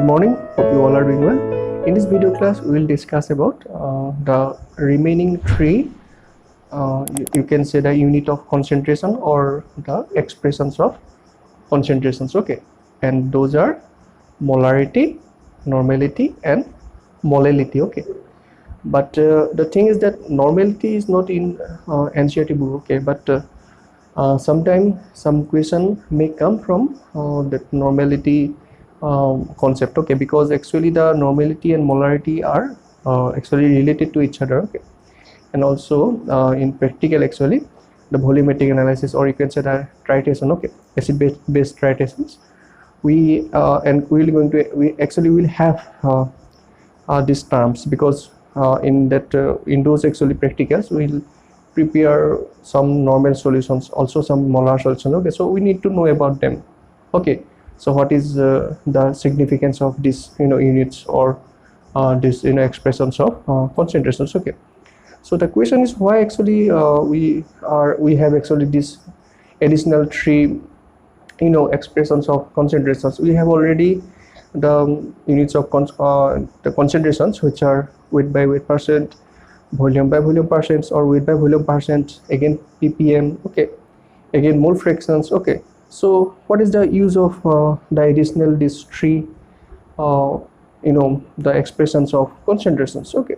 Good morning, hope you all are doing well. In this video class we will discuss about the remaining three you can say the unit of concentration or the expressions of concentrations, okay, and those are molarity, normality and molality, okay. But the thing is that normality is not in NCERT book, okay, but sometimes some question may come from that normality concept, okay, because actually the normality and molarity are actually related to each other, okay. And also in practical actually the volumetric analysis, or you can say the titration, okay, acid based titrations, we and we actually will have these terms, because in those actually practicals we'll prepare some normal solutions, also some molar solutions, okay. So we need to know about them, okay. So what is the significance of these units or this expressions of concentrations, okay. So the question is why actually we have actually this additional three expressions of concentrations. We have already the units of the concentrations, which are weight by weight percent, volume by volume percent, or weight by volume percent, again ppm, okay, again mole fractions, okay. So what is the use of the additional these three the expressions of concentrations, okay.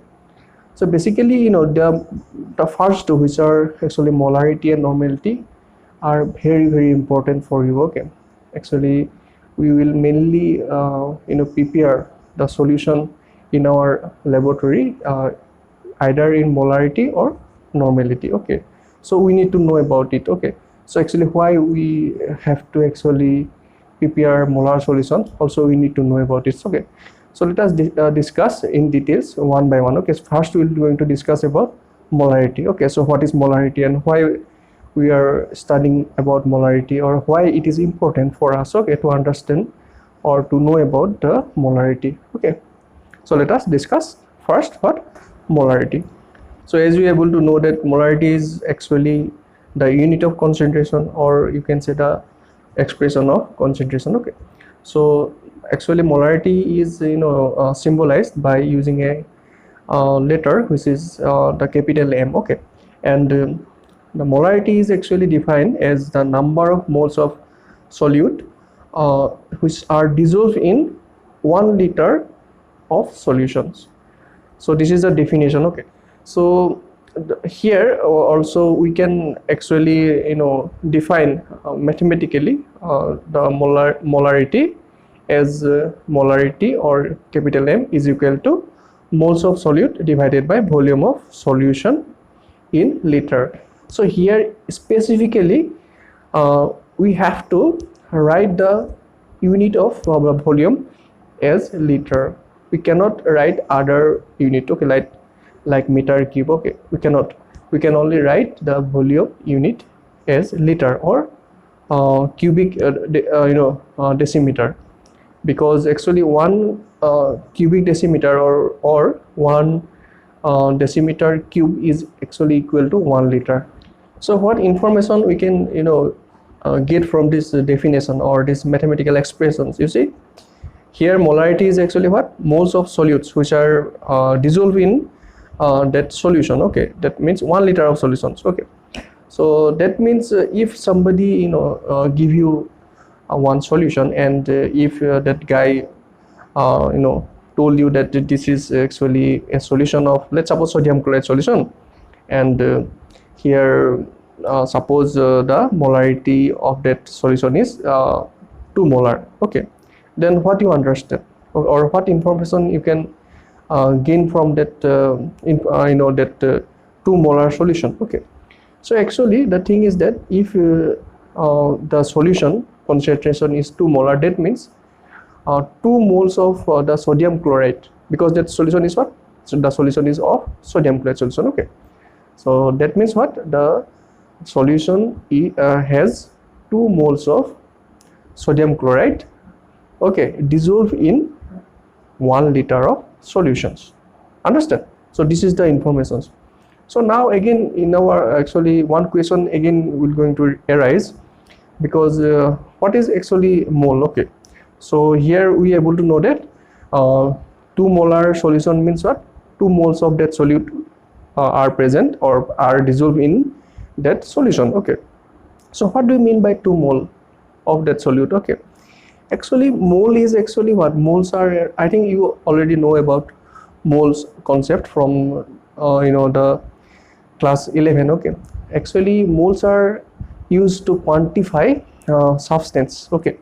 So basically the first two, which are actually molarity and normality, are very important for you, okay. Actually we will mainly prepare the solution in our laboratory either in molarity or normality, okay. So we need to know about it, okay. So actually why we have to actually prepare molar solution, also we need to know about it, okay. So let us discuss in details one by one, okay. So first we are going to discuss about molarity, okay. So what is molarity and why we are studying about molarity, or why it is important for us, okay, to understand or to know about the molarity, okay. So let us discuss first what molarity. So as we are able to know that molarity is actually the unit of concentration, or you can say the expression of concentration, okay. So actually molarity is symbolized by using a letter which is the capital M, okay. And the molarity is actually defined as the number of moles of solute which are dissolved in 1 liter of solutions. So this is the definition, okay. So here also we can actually define mathematically the molarity as molarity, or capital M, is equal to moles of solute divided by volume of solution in liter. So here specifically we have to write the unit of volume as liter. We cannot write other unit, okay, like meter cube, okay. We can only write the volume unit as liter, or cubic decimeter, because actually one cubic decimeter or one decimeter cube is actually equal to 1 liter. So what information we can get from this definition or this mathematical expressions? You see here molarity is actually what? Moles of solutes which are dissolved in that solution, okay. That means 1 liter of solutions, okay. So that means if somebody give you one solution, and if that guy told you that this is actually a solution of, let's suppose, sodium chloride solution, and here suppose the molarity of that solution is 2 molar, okay. Then what you understand, or what information you can gain from that that 2 molar solution, okay. So actually the thing is that if the solution concentration is 2 molar, that means 2 moles of the sodium chloride, because that solution is what? So the solution is of sodium chloride solution, okay. So that means what? The solution has 2 moles of sodium chloride, okay, dissolved in 1 liter of solutions. Understand? So this is the information. So now again in our actually one question again will going to arise, because what is actually mole, okay. So here we are able to know that 2 molar solution means what? 2 moles of that solute are present or are dissolved in that solution. Okay, so what do you mean by 2 mole of that solute? Okay, actually mole is actually what? Moles are, I think you already know about moles concept from the class 11. Okay, actually moles are used to quantify substance. Okay,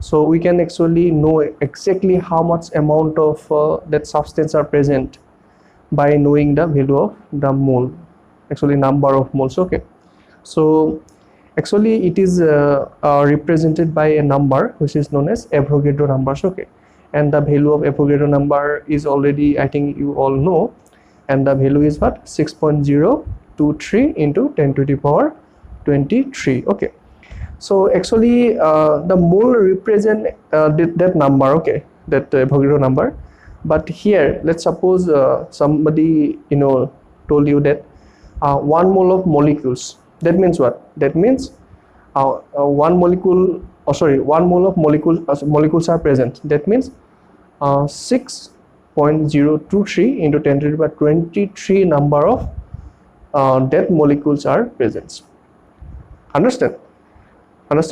so we can actually know exactly how much amount of that substance are present by knowing the value of the mole, actually number of moles. Okay, so actually it is represented by a number which is known as Avogadro numbers. Okay, and the value of Avogadro number is already, I think you all know, and the value is what? 6.023 into 10 to the power 23. Okay, so actually the mole represent that number. Okay, that Avogadro number. But here let's suppose somebody told you that 1 mole of molecules, that means what? That means 1 molecule, oh sorry, 1 mole of molecules are present. That means 6.023 into 10 to the power 23 number of that molecules are present. Understand? Huh?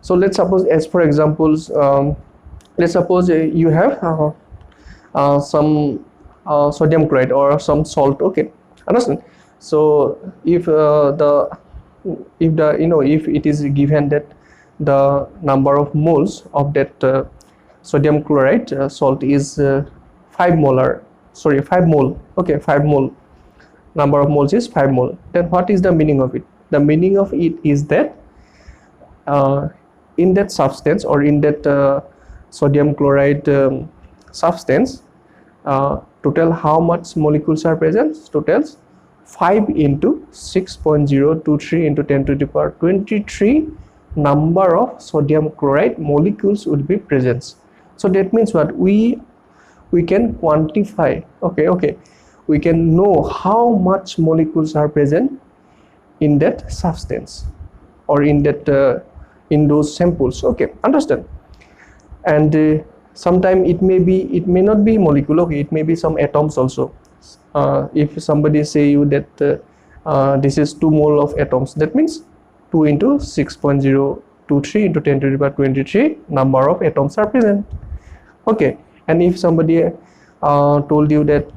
So let's suppose, as for examples, let's suppose you have some sodium chloride or some salt. Okay, understand? So if if it is given that the number of moles of that sodium chloride salt is 5 mole. Okay, 5 mole, number of moles is 5 mole. Then what is the meaning of it? The meaning of it is that in that substance or in that sodium chloride substance, total how much molecules are present? Totals 5 into 6.023 into 10 to the power 23 number of sodium chloride molecules would be present. So that means what? We can quantify. Okay, we can know how much molecules are present in that substance or in that in those samples. Okay, understand? And sometimes it may not be molecule. Okay, it may be some atoms also. If somebody say you that this is 2 mole of atoms, that means 2 into 6.023 into 10 to the power 23 number of atoms are present. Okay, and if somebody told you that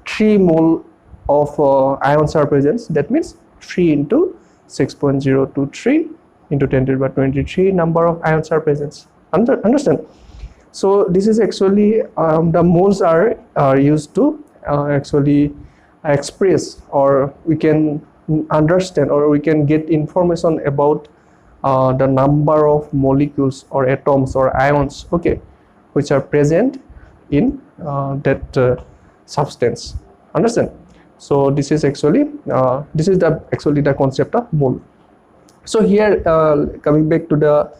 3 mole of ions are present, that means 3 into 6.023 into 10 to the power 23 number of ions are present. Understand? So this is actually the moles are used to actually express, or we can understand, or we can get information about the number of molecules or atoms or ions, okay, which are present in that substance. Understand? So this is actually the concept of mole. So here coming back to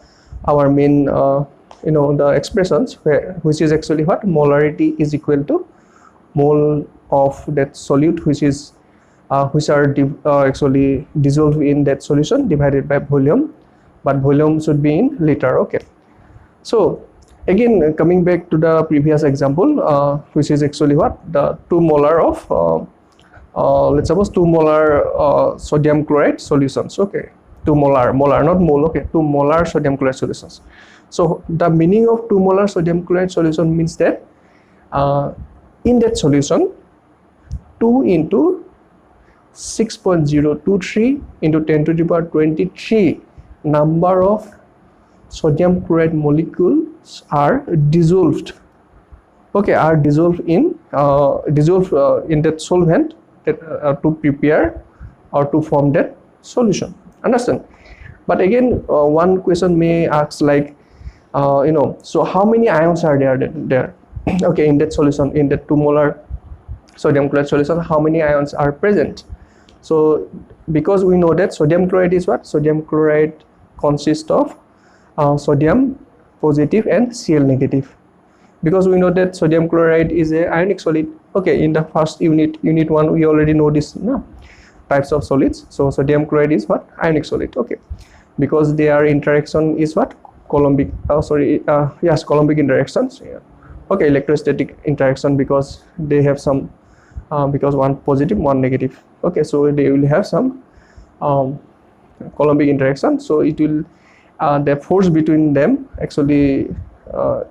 our main the expressions, which is actually what? Molarity is equal to mole of that solute which are actually dissolved in that solution divided by volume, but volume should be in liter. Okay, so again coming back to the previous example, which is actually what? The 2 molar of let's suppose 2 molar sodium chloride solutions. Okay, 2 molar not mole. Okay, 2 molar sodium chloride solutions. So the meaning of 2 molar sodium chloride solution means that in that solution 2 into 6.023 into 10 to the power 23 number of sodium chloride molecules are dissolved. Okay, are dissolved in that solvent that to prepare or to form that solution. Understand? But again one question may ask, like so how many ions are there okay, in that solution, in that 2 molar sodium chloride solution, how many ions are present? So because we know that sodium chloride is what? Sodium chloride consists of sodium positive and Cl negative. Because we know that sodium chloride is a ionic solid. Okay, in the first unit 1 we already know this types of solids. So sodium chloride is what? Ionic solid. Okay, because their interaction is what? Coulombic yes, Coulombic interactions. Yeah. Okay, electrostatic interaction, because they have some because one positive, one negative. Okay, so they will have some Coulombic interaction, so it will the force between them actually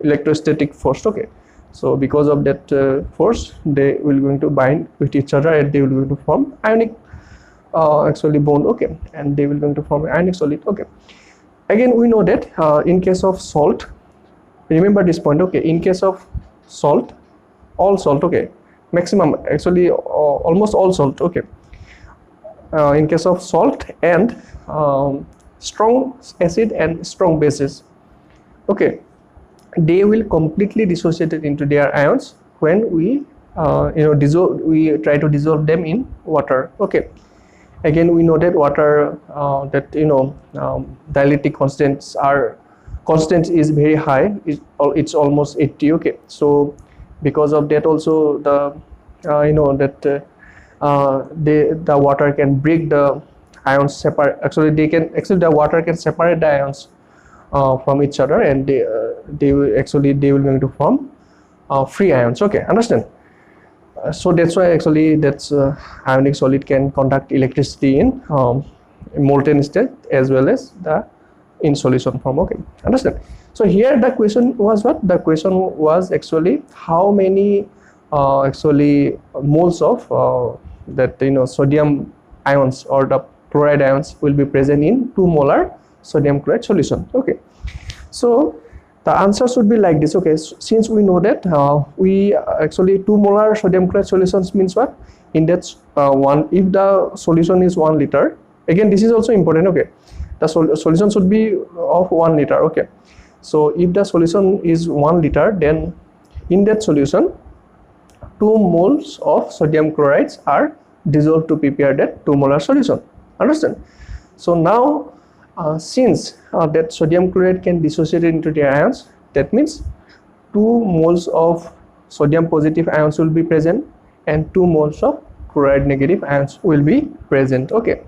electrostatic force. Okay, so because of that force, they will going to bind with each other and they will going to form ionic actually bond. Okay, and they will going to form ionic solid. Okay, again we know that in case of salt, remember this point. Okay, in case of salt, all salt, okay, maximum actually almost all salt. Okay, in case of salt and strong acid and strong bases, okay, they will completely dissociate into their ions when we we try to dissolve them in water. Okay, again we know that water that dielectric constant is very high. It's almost 80. Okay, so because of that also the the water can break the ions separate. Actually the water can separate the ions from each other, and they will going to form free ions. Okay, understand? So that's why actually that's ionic solid can conduct electricity in molten state as well as the in solution form. Okay, understand? So here the question was what? The question was actually how many actually moles of that sodium ions or the chloride ions will be present in 2 molar sodium chloride solution. Okay, so the answer should be like this. Okay, since we know that we actually 2 molar sodium chloride solutions means what? In that one, if the solution is 1 liter, again this is also important. Okay, the solution should be of 1 liter. Okay, so if the solution is 1 liter, then in that solution 2 moles of sodium chlorides are dissolved to prepare that 2 molar solution. Understand? So now since that sodium chloride can dissociate into the ions, that means 2 moles of sodium positive ions will be present and 2 moles of chloride negative ions will be present. Okay,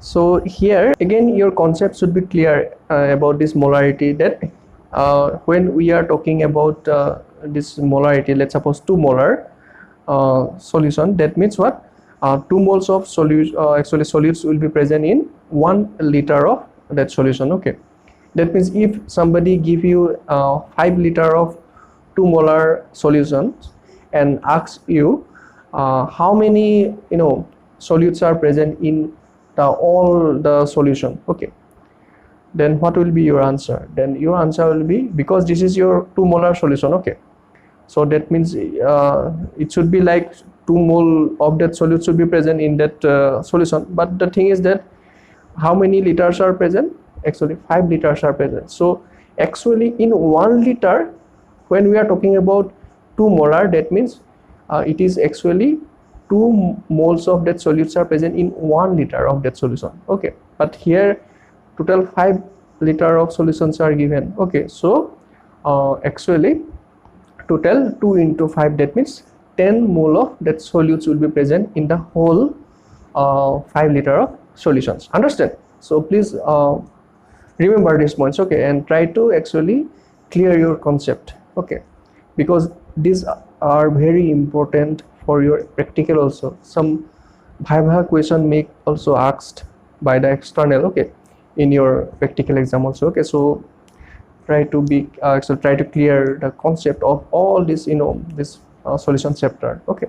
so here again your concept should be clear about this molarity, that when we are talking about this molarity, let's suppose 2 molar solution, that means what? 2 moles of actually solutes will be present in 1 liter of that solution. Okay, that means if somebody give you 5 liter of 2 molar solutions and asks you how many solutes are present in all the solution, okay, then what will be your answer? Then your answer will be, because this is your 2 molar solution. Okay, so that means it should be like 2 mole of that solute should be present in that solution, but the thing is that how many liters are present? Actually 5 liters are present. So actually in 1 liter, when we are talking about 2 molar, that means it is actually 2 moles of that solutes are present in 1 liter of that solution. Okay, but here total 5 liter of solutions are given. Okay, so actually total 2 into 5, that means 10 mole of that solutes will be present in the whole 5 liter of solutions. Understand? So please remember these points. Okay, and try to actually clear your concept. Okay, because these are very important for your practical also. Some viva question may also asked by the external, okay, in your practical exam also. Okay, so try to be try to clear the concept of all this this solution chapter. Okay,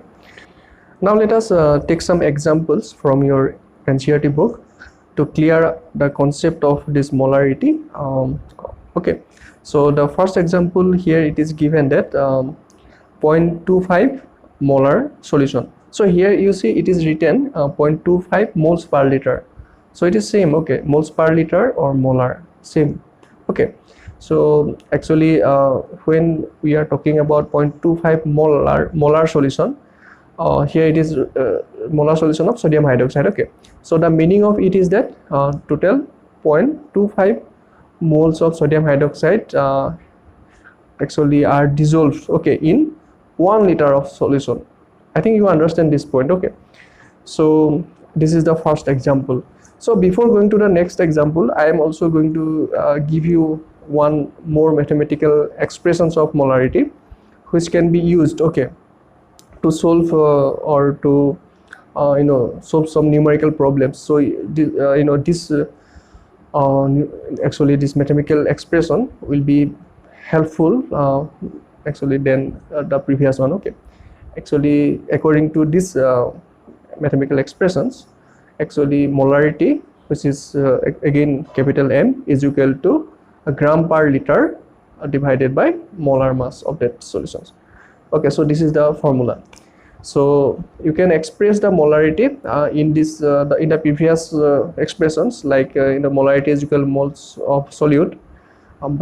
now let us take some examples from your NCERT book to clear the concept of this molarity. Okay, so the first example here, it is given that 0.25 molar solution. So here you see it is written 0.25 moles per liter. So it is same. Okay, moles per liter or molar, same. Okay, so actually when we are talking about 0.25 molar solution, here it is molar solution of sodium hydroxide. Okay, so the meaning of it is that total 0.25 moles of sodium hydroxide actually are dissolved, okay, in 1 liter of solution. I think you understand this point. Okay, so this is the first example. So before going to the next example, I am also going to give you one more mathematical expressions of molarity which can be used, okay, to solve or to solve some numerical problems. So this actually this mathematical expression will be helpful actually than the previous one, okay. Actually, according to this mathematical expressions, actually molarity, which is again capital M, is equal to a gram per liter divided by molar mass of that solutions. Okay, so this is the formula. So you can express the molarity in this in the previous expressions, like in the molarity is equal to moles of solute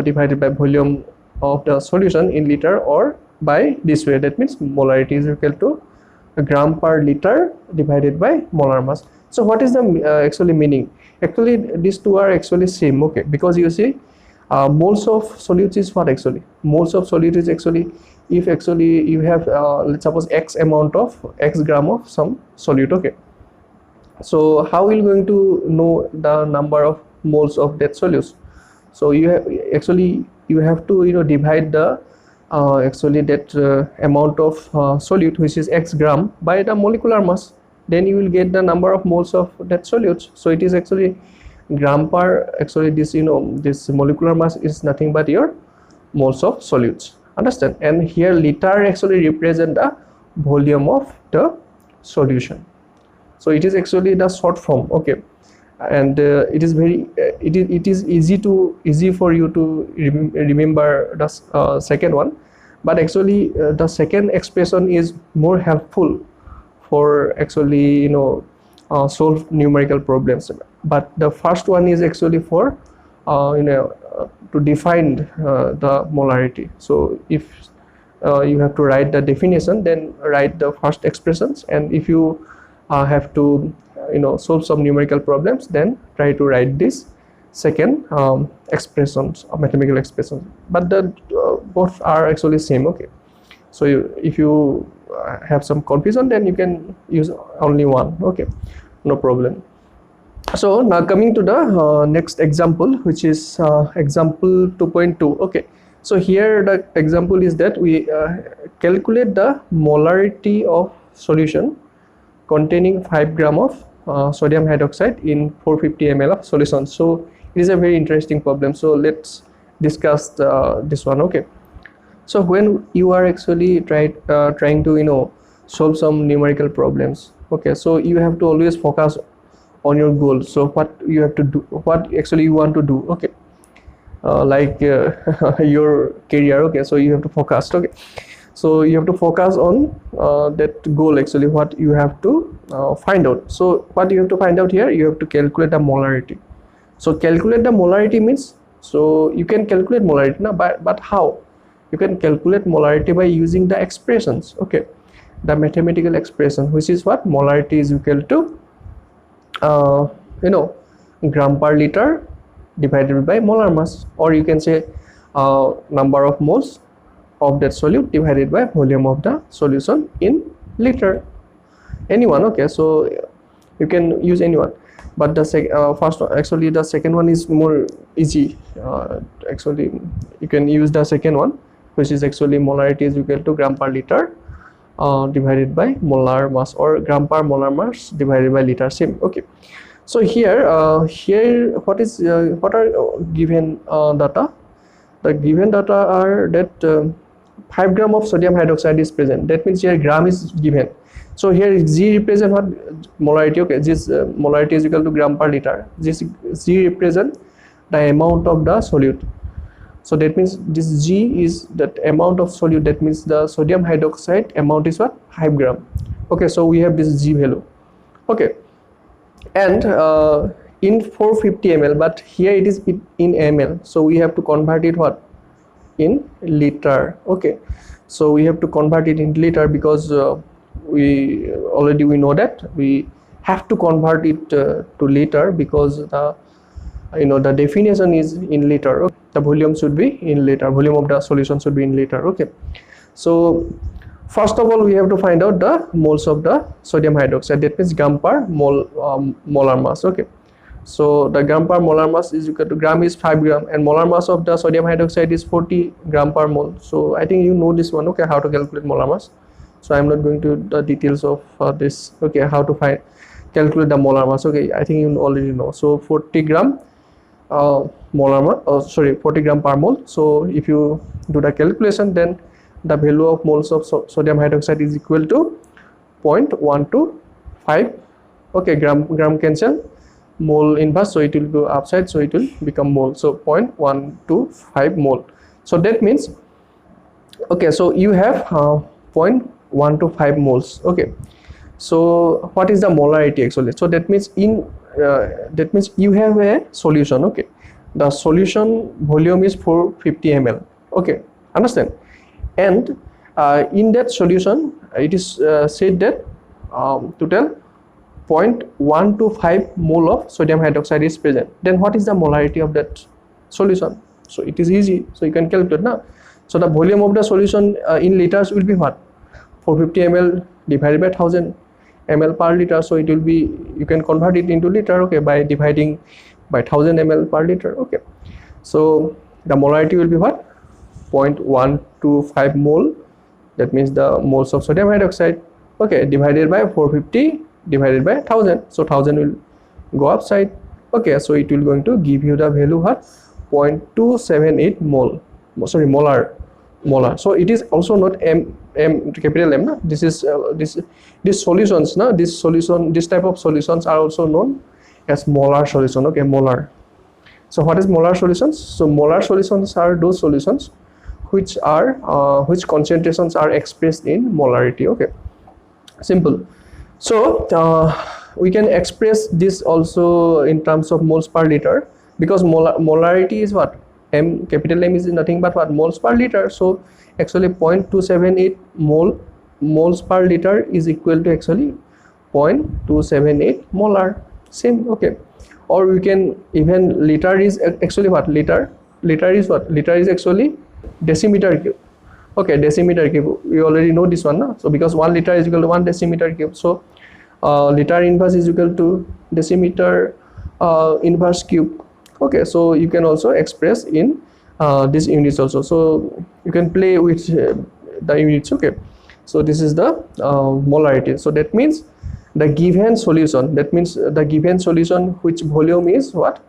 divided by volume of the solution in liter, or by this way, that means molarity is equal to a gram per liter divided by molar mass. So what is the actually meaning? Actually these two are actually same, okay, because you see moles of solute is what? Actually moles of solute is actually, if actually you have let's suppose x amount of x gram of some solute, okay, so how are you going to know the number of moles of that solute? So you have actually you have to divide the actually that amount of solute, which is x gram, by the molecular mass, then you will get the number of moles of that solute. So it is actually gram per, actually this this molecular mass is nothing but your moles of solutes, understand? And here liter actually represent the volume of the solution. So it is actually the short form, okay, and it is very it is easy for you to remember the second one, but actually the second expression is more helpful for actually solve numerical problems, but the first one is actually for to define the molarity. So if you have to write the definition, then write the first expressions, and if you have to solve some numerical problems, then try to write this second expressions, mathematical expressions, but the both are actually same, okay. So if you have some confusion, then you can use only one, okay, no problem. So now coming to the next example, which is example 2.2, okay. So here the example is that we calculate the molarity of solution containing 5 gram of sodium hydroxide in 450 ml of solution. So it is a very interesting problem, so let's discuss this one, okay. So when you are actually trying to solve some numerical problems, okay, so you have to always focus on your goal. So what you have to do, what actually you want to do, okay, like your career, okay, so you have to focus, okay. So you have to focus on that goal, actually what you have to find out. So what you have to find out here, you have to calculate the molarity. So calculate the molarity means, so you can calculate molarity now, but how? You can calculate molarity by using the expressions, okay, the mathematical expression, which is what? Molarity is equal to gram per liter divided by molar mass, or you can say number of moles of that solute divided by volume of the solution in liter, anyone, okay. So you can use anyone, but the first one, actually the second one is more easy. Actually you can use the second one, which is actually molarity is equal to gram per liter divided by molar mass, or gram per molar mass divided by liter, same, okay. So here what are given data? The given data are that 5 gram of sodium hydroxide is present. That means here gram is given. So here G represent what? Molarity, okay. This molarity is equal to gram per liter. This G represent the amount of the solute. So that means this G is that amount of solute. That means the sodium hydroxide amount is what? 5 gram. Okay, so we have this G value, okay. And in 450 ml, but here it is in ml, so we have to convert it what? In liter, okay. So we have to convert it in liter, because we know that we have to convert it to liter, because the definition is in liter, okay? The volume should be in liter, volume of the solution should be in liter, okay. So first of all, we have to find out the moles of the sodium hydroxide, that means gram per molar mass, okay. So the gram per molar mass is equal to, gram is 5 gram and molar mass of the sodium hydroxide is 40 gram per mole. So I think you know this one, okay, how to calculate molar mass. So I'm not going to the details of this, okay, how to calculate the molar mass. Okay, I think you already know. So 40 gram molar mass, sorry, 40 gram per mole. So if you do the calculation, then the value of moles of sodium hydroxide is equal to 0.125. Okay, gram cancel, mole inverse, so it will go upside, so it will become mole. So 0.125 mole. So that means, okay, so you have 0.125 moles. Okay, so what is the molarity actually? So that means you have a solution. Okay, the solution volume is 450 ml. Okay, understand? And in that solution it is said that total 0.125 mole of sodium hydroxide is present. Then what is the molarity of that solution? So it is easy, so you can calculate now. So the volume of the solution in liters will be what? 450 ml divided by 1000 ml per liter. So it will be, you can convert it into liter, okay, by dividing by 1000 ml per liter. Okay, so the molarity will be what? 0.125 mole. That means the moles of sodium hydroxide, okay, divided by 450 divided by 1000. So 1000 will go upside. Okay, so it will going to give you the value what? 0.278 mole. Sorry, molar. So it is also not capital M. This is these solutions. This type of solutions are also known as molar solution. Okay, molar. So what is molar solutions? So molar solutions are those solutions which concentrations are expressed in molarity. Okay, simple. So we can express this also in terms of moles per liter, because molarity is what? Capital M is nothing but what? Moles per liter. So actually 0.278 moles per liter is equal to actually 0.278 molar. Same. Okay, or we can even, liter is actually what? Liter is what? Liter is actually decimeter cube. Okay, decimeter cube, we already know this one, no? So because 1 liter is equal to 1 decimeter cube, so liter inverse is equal to decimeter inverse cube. Okay, so you can also express in these units also. So you can play with the units. Okay, so this is the molarity. So that means the given solution, which volume is what?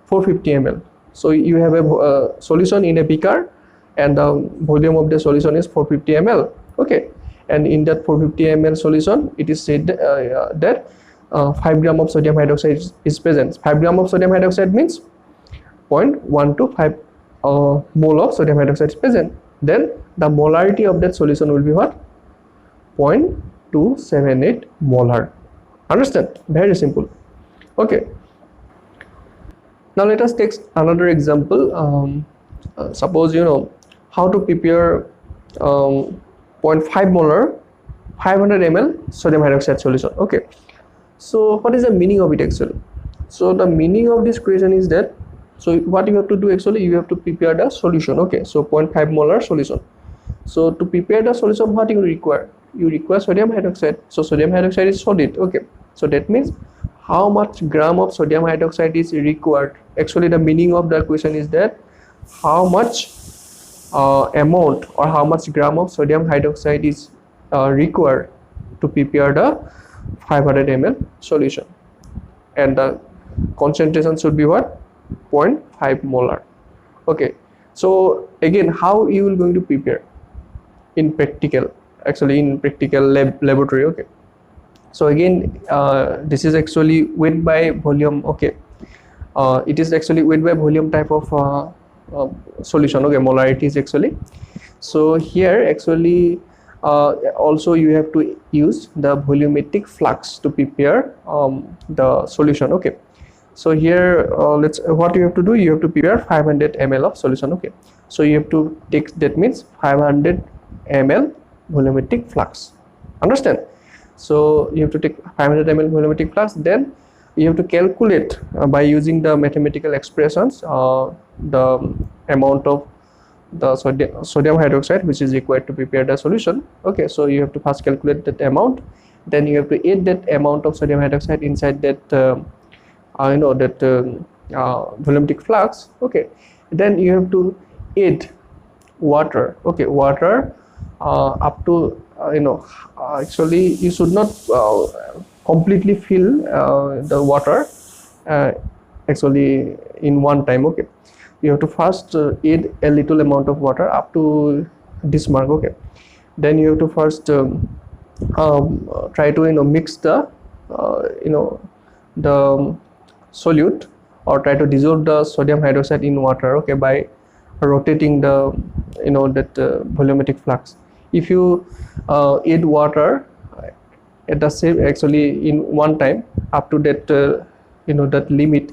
450 ml. So you have a solution in a beaker and the volume of the solution is 450 ml. Okay, and in that 450 ml solution it is said that 5 gram of sodium hydroxide is present. 5 gram of sodium hydroxide means 0.125 mole of sodium hydroxide is present. Then the molarity of that solution will be what? 0.278 molar. Understand? Very simple. Okay, now let us take another example. Suppose you know how to prepare 0.5 molar 500 ml sodium hydroxide solution. Okay, so what is the meaning of it actually? So the meaning of this question is that, so what you have to do actually, you have to prepare the solution. Okay, so 0.5 molar solution. So to prepare the solution, what you require? You require sodium hydroxide. So sodium hydroxide is solid. Okay, so that means how much gram of sodium hydroxide is required? Actually the meaning of the question is that how much amount or how much gram of sodium hydroxide is required to prepare the 500 ml solution, and the concentration should be what? 0.5 molar. Okay, so again, how you will going to prepare in practical, actually in practical laboratory. Okay, so again this is actually weight by volume. Okay, it is actually weight by volume type of solution. Okay, molarity is actually, so here actually also you have to use the volumetric flux to prepare the solution. Okay, so here what you have to do, you have to prepare 500 ml of solution. Okay, so you have to take, that means 500 ml volumetric flux. Understand? So you have to take 500 ml volumetric flux, then you have to calculate by using the mathematical expressions the amount of the sodium hydroxide which is required to prepare the solution. Okay, so you have to first calculate that amount, then you have to add that amount of sodium hydroxide inside that that volumetric flux, okay, then you have to add water, okay, water up to actually you should not completely fill the water actually in one time, okay. You have to first add a little amount of water up to this mark, okay. Then you have to first try to mix the the solute, or try to dissolve the sodium hydroxide in water, okay, by rotating the that volumetric flux. If you add water at the same, actually in one time, up to that that limit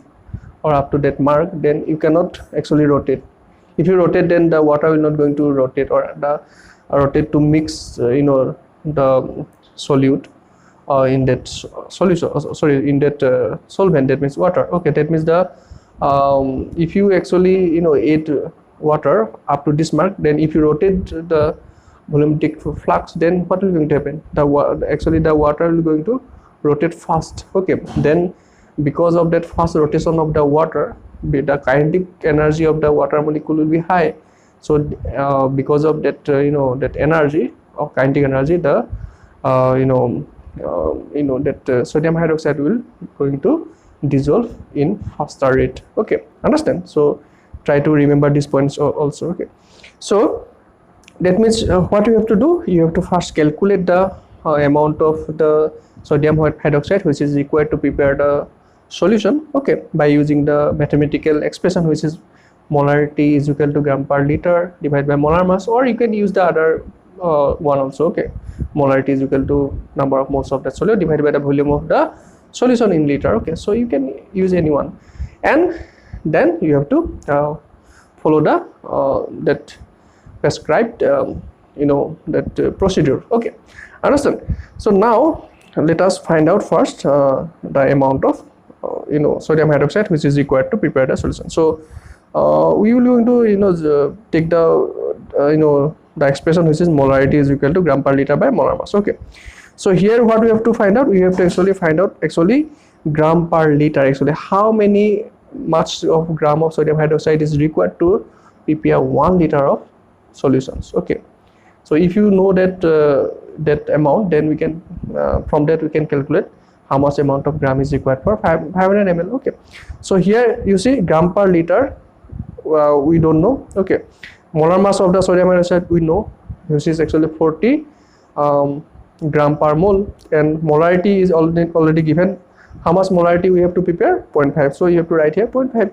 or up to that mark, then you cannot actually rotate. If you rotate, then the water will not going to rotate, or the rotate to mix the solute in that solution, sorry, in that solvent, that means water, okay. That means the if you actually add water up to this mark, then if you rotate the volumetric flux, then what will going to happen? Actually the water will going to rotate fast, okay. Then because of that fast rotation of the water, the kinetic energy of the water molecule will be high. So because of that that energy of kinetic energy, the that sodium hydroxide will going to dissolve in faster rate, okay. Understand? So try to remember these points also, okay. So that means what you have to do, you have to first calculate the amount of the sodium hydroxide which is required to prepare the solution, okay, by using the mathematical expression which is molarity is equal to gram per liter divided by molar mass, or you can use the other one also, okay. Molarity is equal to number of moles of that solute divided by the volume of the solution in liter, okay. So you can use any one, and then you have to follow the that prescribed that procedure, okay. Understand? So now let us find out first the amount of sodium hydroxide which is required to prepare the solution. So we will going to take the the expression which is molarity is equal to gram per liter by molar mass, okay. So here what we have to find out, we have to actually find out actually gram per liter, actually how many much of gram of sodium hydroxide is required to prepare 1 liter of solutions, okay. So if you know that that amount, then we can from that we can calculate how much amount of gram is required for 500 ml, okay. So here you see gram per liter we don't know, okay. Molar mass of the sodium hydroxide we know, which is actually 40 gram per mole, and molarity is already given. How much molarity we have to prepare? 0.5. So you have to write here 0.5,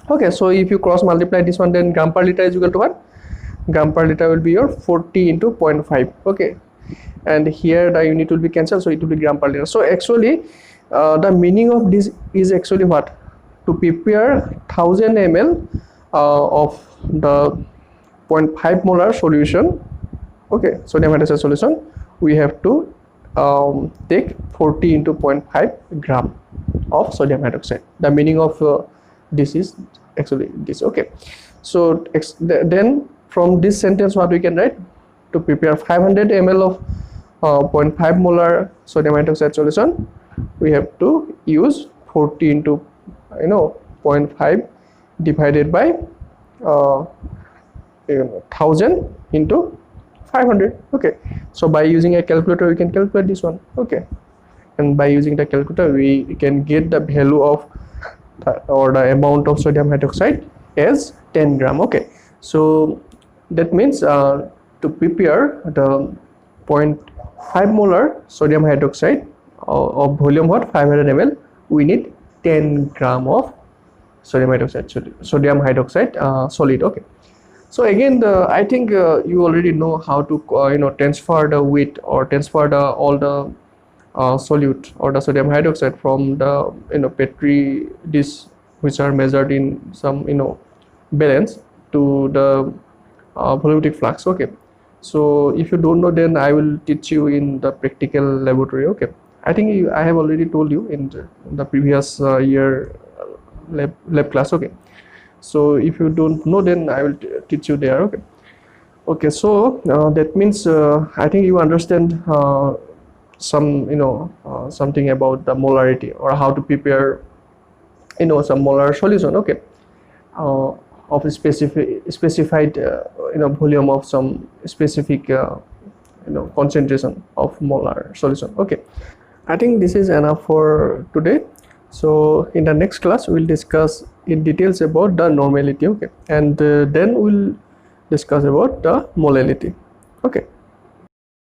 okay. So if you cross multiply this one, then gram per liter is equal to what? Gram per liter will be your 40 into 0.5, okay. And here the unit will be cancelled, so it will be gram per liter. So actually the meaning of this is actually what? To prepare 1000 ml of the 0.5 molar solution, okay, sodium hydroxide solution, we have to take 40 into 0.5 gram of sodium hydroxide. The meaning of this is actually this, okay. So then from this sentence what we can write? To prepare 500 ml of 0.5 molar sodium hydroxide solution, we have to use 40 into 0.5 divided by 1000 into 500, okay. So by using a calculator we can calculate this one, okay. And by using the calculator we can get the value of the amount of sodium hydroxide as 10 gram, okay. So that means to prepare the 0.5 molar sodium hydroxide of volume what 500 ml, we need 10 gram of sodium hydroxide solid, okay. So again I think you already know how to transfer the weight or transfer all the solute or the sodium hydroxide from the Petri dish which are measured in some balance to the volumetric flux, okay. So if you don't know, then I will teach you in the practical laboratory, okay. I think I have already told you in the previous year lab class, okay. So if you don't know, then I will teach you there, okay. Okay, so that means I think you understand some something about the molarity or how to prepare some molar solution, okay, of a specified volume of some specific concentration of molar solution. Okay, I think this is enough for today. So in the next class we'll discuss in details about the normality, okay, and then we'll discuss about the molality. Okay.